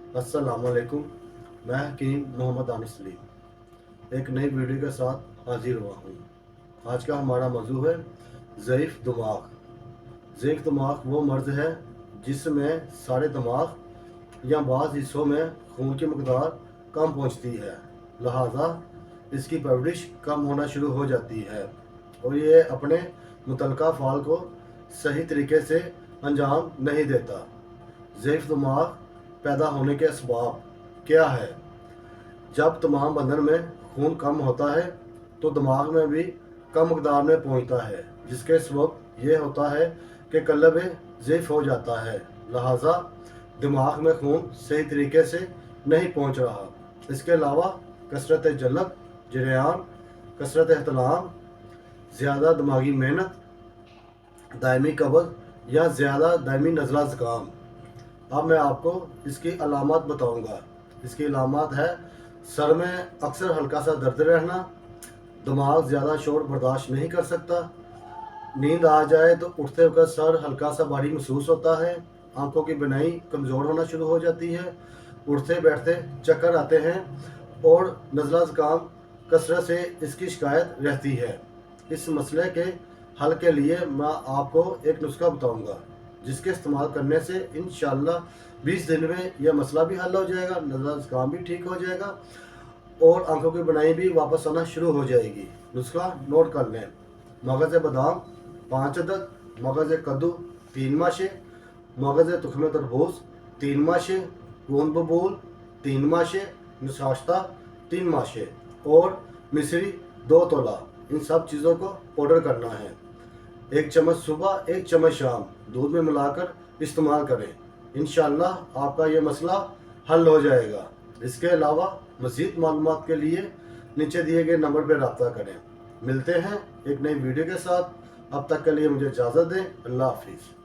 अस्सलाम वालेकुम। मैं हकीम मोहम्मद आनिस सलीम एक नई वीडियो के साथ हाजिर हुआ हूँ। आज का हमारा मौजू है ज़ईफ़ दिमाग। ज़ईफ़ दिमाग वो मर्ज़ है जिसमें सारे दिमाग या बाज़ हिस्सों में खून की मकदार कम पहुँचती है, लिहाजा इसकी परवरिश कम होना शुरू हो जाती है और ये अपने मुतलका फ़ाल को सही तरीके से अंजाम नहीं देता। ज़ईफ़ दिमाग पैदा होने के असबाब क्या है? जब तमाम बदन में खून कम होता है तो दिमाग में भी कम मकदार में पहुंचता है, जिसके सबब ये होता है कि कल्ब ज़ईफ़ हो जाता है, लिहाजा दिमाग में खून सही तरीके से नहीं पहुंच रहा। इसके अलावा कसरत जलब, जरियान, कसरत एहतलाम, ज़्यादा दिमागी मेहनत, दायमी कब्ज़ या ज़्यादा दायमी नज़ला ज़ुकाम। अब मैं आपको इसकी अलामत बताऊंगा। इसकी अलामत है सर में अक्सर हल्का सा दर्द रहना, दिमाग ज़्यादा शोर बर्दाश्त नहीं कर सकता, नींद आ जाए तो उठते वक्त सर हल्का सा भारी महसूस होता है, आंखों की बिनाई कमज़ोर होना शुरू हो जाती है, उठते बैठते चक्कर आते हैं और नज़ला ज़ुकाम कसरत से इसकी शिकायत रहती है। इस मसले के हल के लिए मैं आपको एक नुस्खा बताऊंगा, जिसके इस्तेमाल करने से इंशाअल्लाह 20 दिन में यह मसला भी हल हो जाएगा, नज़ला ज़ुकाम भी ठीक हो जाएगा और आंखों की बनाई भी वापस आना शुरू हो जाएगी। नुस्खा नोट कर लें। मगज़ बादाम 5 अदद, मगज़ कद्दू 3 माशे, मगज़ तुख्म तरबूज 3 माशे, गोंद बबूल 3 माशे, नशाश्ता 3 माशे और मिश्री 2 तोला। इन सब चीज़ों को पाउडर करना है। 1 चम्मच सुबह, 1 चम्मच शाम दूध में मिलाकर इस्तेमाल करें। इंशाअल्लाह आपका ये मसला हल हो जाएगा। इसके अलावा मज़ीद मालूमात के लिए नीचे दिए गए नंबर पर रब्ता करें। मिलते हैं एक नई वीडियो के साथ। अब तक के लिए मुझे इजाज़त दें। अल्लाह हाफिज़।